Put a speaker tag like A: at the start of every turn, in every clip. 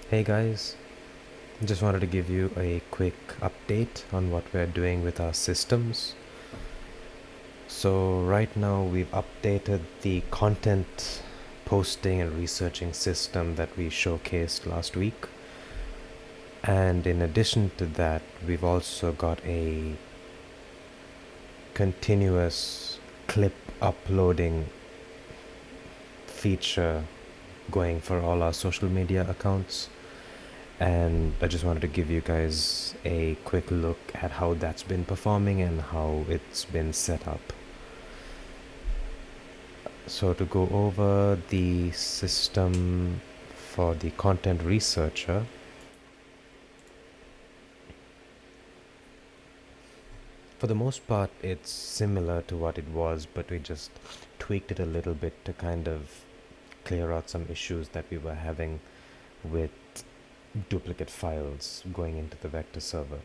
A: Hey guys, just wanted to give you a quick update on what we're doing with our systems. So, right now we've updated the content posting and researching system that we showcased last week. And in addition to that, we've also got a continuous clip uploading feature going for all our social media accounts. And I just wanted to give you guys a quick look at how that's been performing and how it's been set up. So to go over the system for the content researcher, for the most part it's similar to what it was, but we just tweaked it a little bit to kind of clear out some issues that we were having with duplicate files going into the vector server.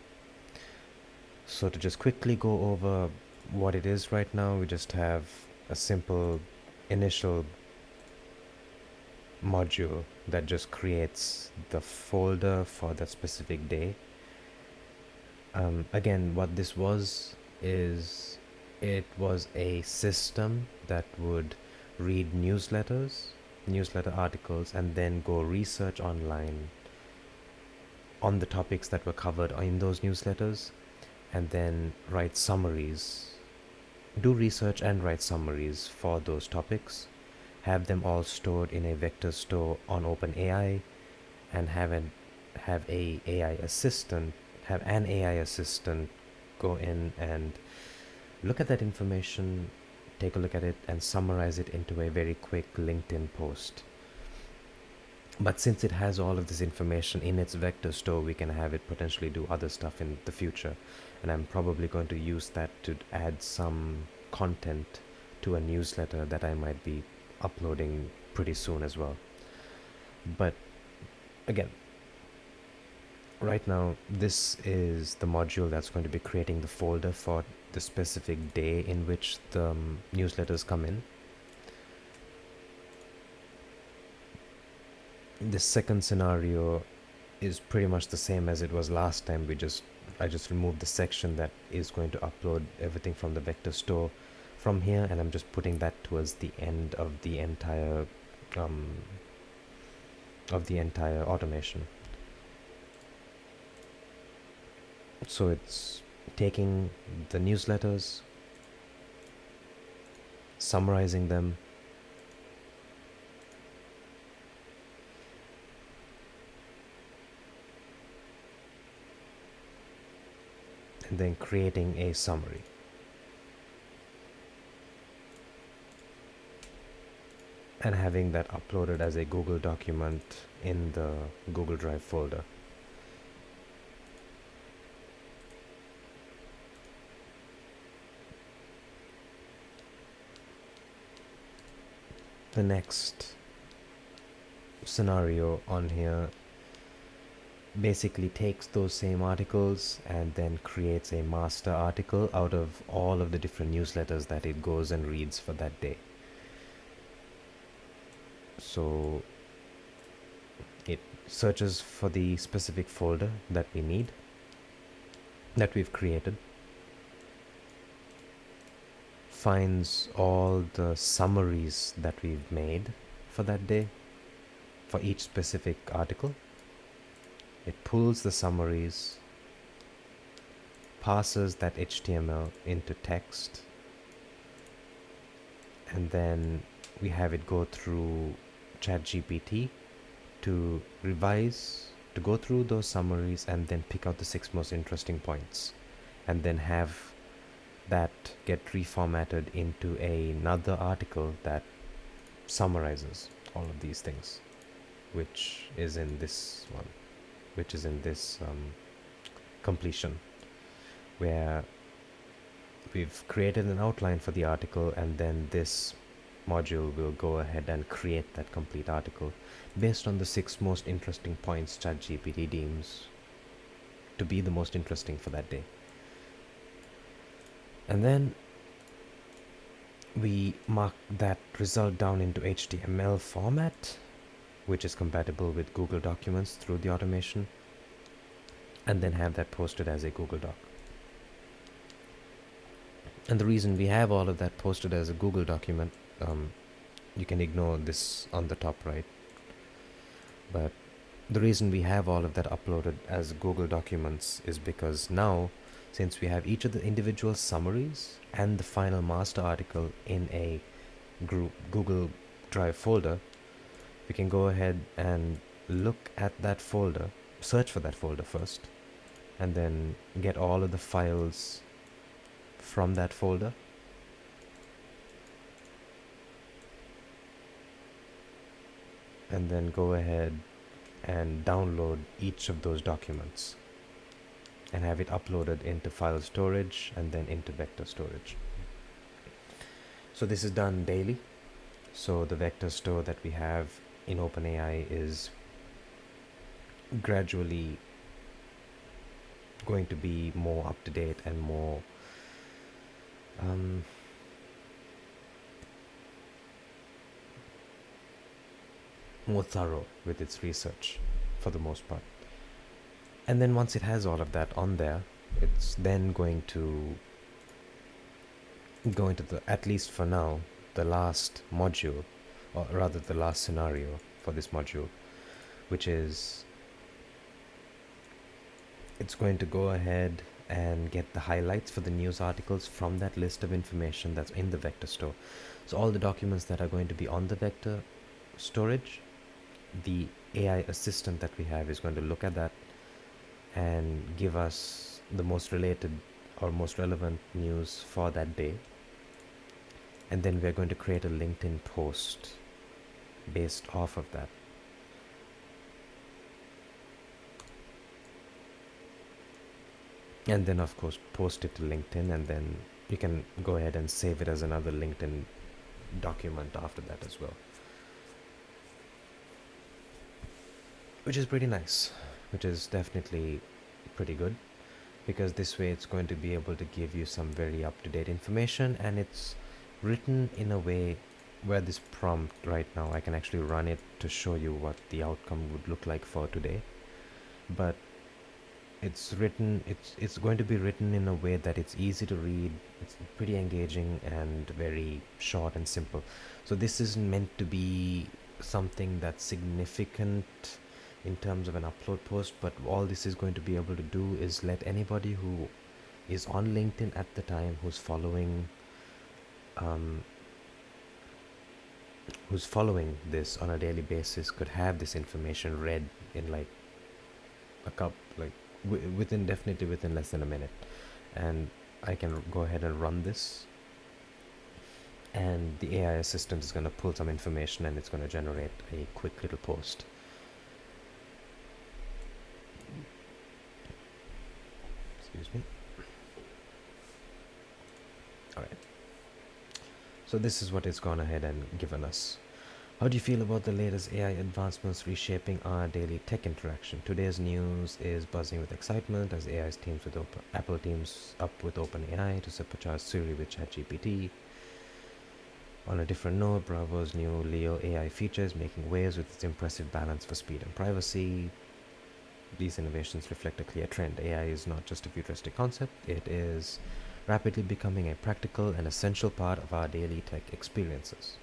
A: So to just quickly go over what it is right now, we just have a simple initial module that just creates the folder for that specific day. Again, what this was is it was a system that would read newsletter articles, and then go research online on the topics that were covered in those newsletters, and then write summaries, do research and write summaries for those topics, have them all stored in a vector store on OpenAI, and have an AI assistant go in and look at that information, take a look at it, and summarize it into a very quick LinkedIn post. But since it has all of this information in its vector store, we can have it potentially do other stuff in the future. And I'm probably going to use that to add some content to a newsletter that I might be uploading pretty soon as well. But again, right now, this is the module that's going to be creating the folder for the specific day in which the newsletters come in. The second scenario is pretty much the same as it was last time. I just removed the section that is going to upload everything from the vector store from here, and I'm just putting that towards the end of the entire automation. So it's taking the newsletters, summarizing them, and then creating a summary. And having that uploaded as a Google document in the Google Drive folder. The next scenario on here basically takes those same articles and then creates a master article out of all of the different newsletters that it goes and reads for that day. So it searches for the specific folder that we need, that we've created, finds all the summaries that we've made for that day for each specific article. It pulls the summaries, passes that HTML into text, and then we have it go through ChatGPT to go through those summaries and then pick out the 6 most interesting points, and then have that get reformatted into another article that summarizes all of these things, which is in this completion, where we've created an outline for the article, and then this module will go ahead and create that complete article based on the 6 most interesting points ChatGPT deems to be the most interesting for that day. And then we mark that result down into HTML format, which is compatible with Google Documents through the automation, and then have that posted as a Google Doc. And the reason we have all of that posted as a Google document, you can ignore this on the top right, but the reason we have all of that uploaded as Google Documents is because now, since we have each of the individual summaries and the final master article in a group Google Drive folder, we can go ahead and look at that folder, search for that folder first, and then get all of the files from that folder. And then go ahead and download each of those documents and have it uploaded into file storage and then into vector storage. So this is done daily. So the vector store that we have in OpenAI is gradually going to be more up to date and more more thorough with its research for the most part. And then once it has all of that on there, it's then going to go into the, at least for now, the last module, or rather the last scenario for this module, which is it's going to go ahead and get the highlights for the news articles from that list of information that's in the vector store. So all the documents that are going to be on the vector storage, the AI assistant that we have is going to look at that and give us the most related or most relevant news for that day. And then we're going to create a LinkedIn post based off of that. And then of course post it to LinkedIn, and then you can go ahead and save it as another LinkedIn document after that as well. Which is pretty nice, which is definitely pretty good, because this way it's going to be able to give you some very up-to-date information, and it's written in a way where this prompt right now, I can actually run it to show you what the outcome would look like for today. But it's going to be written in a way that it's easy to read, it's pretty engaging and very short and simple. So this isn't meant to be something that's significant in terms of an upload post, but all this is going to be able to do is let anybody who is on LinkedIn at the time, who's following this on a daily basis, could have this information read in like definitely within less than a minute. And I can go ahead and run this, and the AI assistant is going to pull some information and it's going to generate a quick little post. Excuse me. Alright. So this is what it's gone ahead and given us. How do you feel about the latest AI advancements reshaping our daily tech interaction? Today's news is buzzing with excitement as Apple teams up with OpenAI to supercharge Siri with ChatGPT. On a different note, Bravo's new Leo AI features making waves with its impressive balance for speed and privacy. These innovations reflect a clear trend. AI is not just a futuristic concept, it is rapidly becoming a practical and essential part of our daily tech experiences.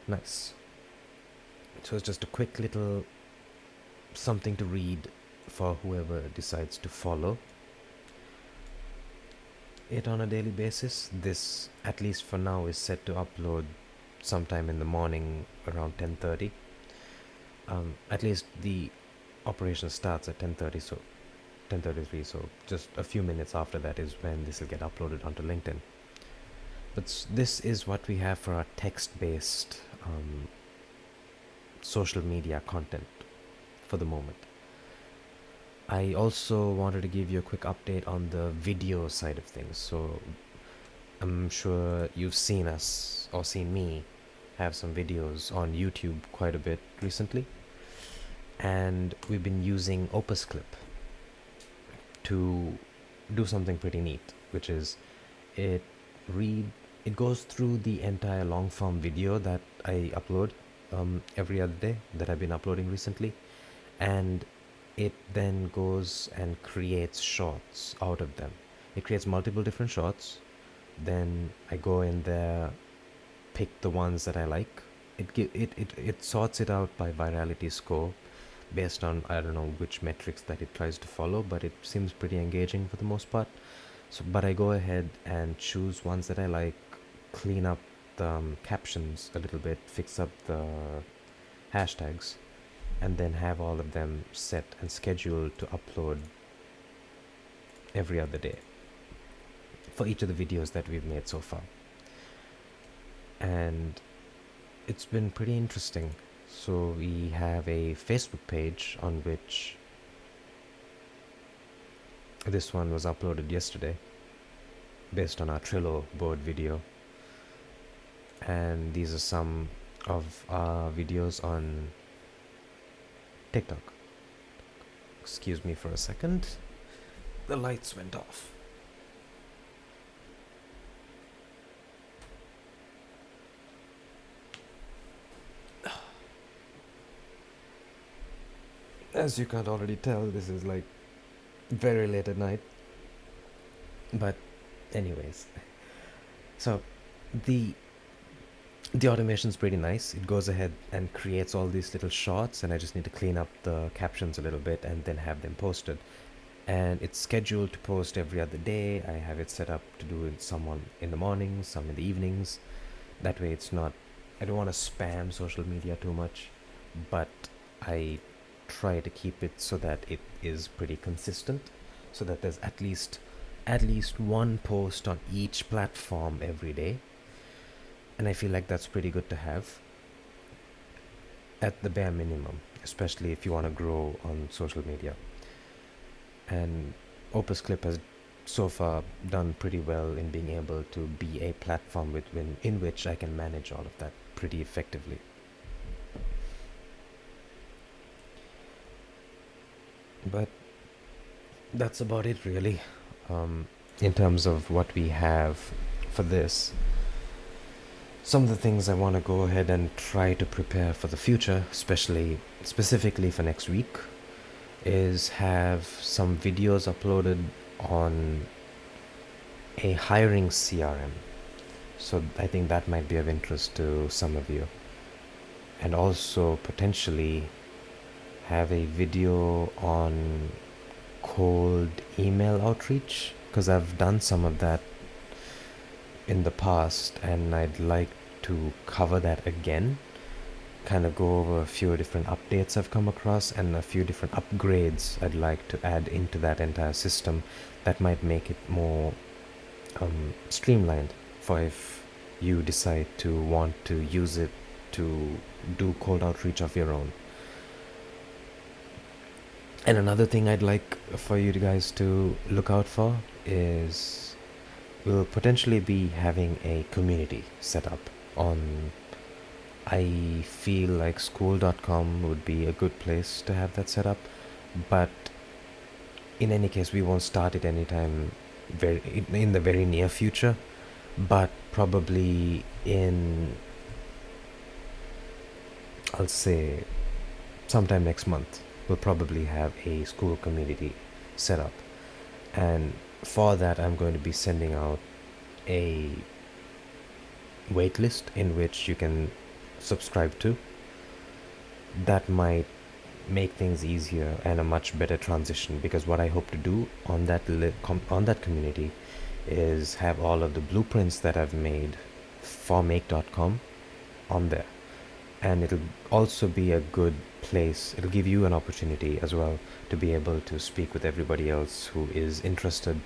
A: Nice. So it's just a quick little something to read for whoever decides to follow it on a daily basis. This, at least for now, is set to upload sometime in the morning around 10:30. At least the operation starts at 10:30, so 10:33, so just a few minutes after that is when this will get uploaded onto LinkedIn. But this is what we have for our text-based social media content for the moment. I also wanted to give you a quick update on the video side of things. So I'm sure you've seen us or seen me have some videos on YouTube quite a bit recently, and we've been using Opus Clip to do something pretty neat, which is it goes through the entire long form video that I upload every other day that I've been uploading recently, and it then goes and creates shorts out of them. It creates multiple different shorts. Then I go in there, pick the ones that I like. It sorts it out by virality score based on, I don't know which metrics that it tries to follow, but it seems pretty engaging for the most part. So, but I go ahead and choose ones that I like, clean up the captions a little bit, fix up the hashtags, and then have all of them set and scheduled to upload every other day for each of the videos that we've made so far. And it's been pretty interesting. So we have a Facebook page on which this one was uploaded yesterday based on our Trello board video. And these are some of our videos on TikTok. Excuse me for a second. The lights went off. As you can't already tell, this is like very late at night. But anyways, so the automation's pretty nice. It goes ahead and creates all these little shorts, and I just need to clean up the captions a little bit and then have them posted. And it's scheduled to post every other day. I have it set up to do it some in the mornings, some in the evenings. That way it's not, I don't want to spam social media too much, but I try to keep it so that it is pretty consistent, so that there's at least one post on each platform every day. And I feel like that's pretty good to have at the bare minimum, especially if you want to grow on social media. And Opus Clip has so far done pretty well in being able to be a platform in which I can manage all of that pretty effectively. But that's about it, really, in terms of what we have for this. Some of the things I want to go ahead and try to prepare for the future, specifically for next week, is have some videos uploaded on a hiring CRM. So I think that might be of interest to some of you. And also potentially have a video on cold email outreach, because I've done some of that in the past and I'd like to cover that again, kind of go over a few different updates I've come across and a few different upgrades I'd like to add into that entire system that might make it more streamlined for if you decide to want to use it to do cold outreach of your own. And another thing I'd like for you guys to look out for is we'll potentially be having a community set up on, I feel like school.com would be a good place to have that set up, but in any case we won't start it anytime in the very near future, but probably in, I'll say, sometime next month we'll probably have a school community set up. And for that I'm going to be sending out a waitlist in which you can subscribe to. That might make things easier and a much better transition, because what I hope to do on that community is have all of the blueprints that I've made for make.com on there. And it'll also be a good place, it'll give you an opportunity as well to be able to speak with everybody else who is interested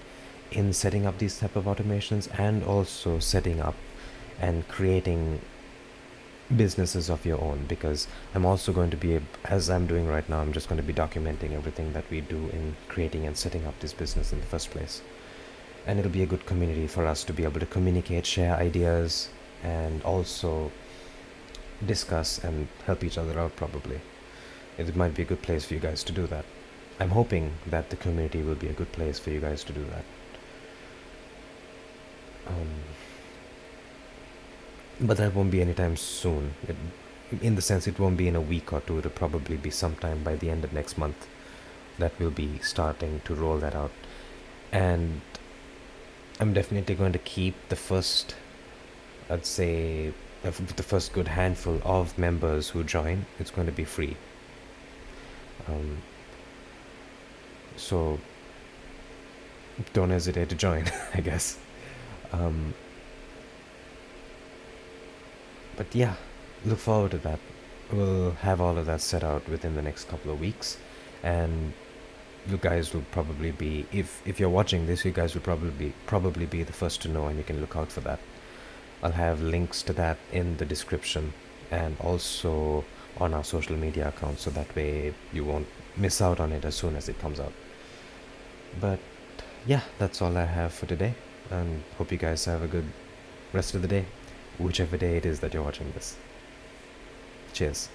A: in setting up these type of automations, and also setting up and creating businesses of your own, because I'm also going to be, as I'm doing right now, I'm just going to be documenting everything that we do in creating and setting up this business in the first place. And it'll be a good community for us to be able to communicate, share ideas, and also discuss and help each other out. Probably it might be a good place for you guys to do that. I'm hoping that the community will be a good place for you guys to do that. But that won't be anytime soon. in the sense it won't be in a week or two, it'll probably be sometime by the end of next month that we'll be starting to roll that out. And I'm definitely going to keep the first, I'd say, the first good handful of members who join. It's going to be free. Um, so don't hesitate to join, I guess. Um, but yeah, look forward to that. We'll have all of that set out within the next couple of weeks, and you guys will probably be, if you're watching this, you guys will probably be the first to know, and you can look out for that. I'll have links to that in the description and also on our social media accounts, so that way you won't miss out on it as soon as it comes out. But yeah, that's all I have for today, and hope you guys have a good rest of the day, whichever day it is that you're watching this. Cheers.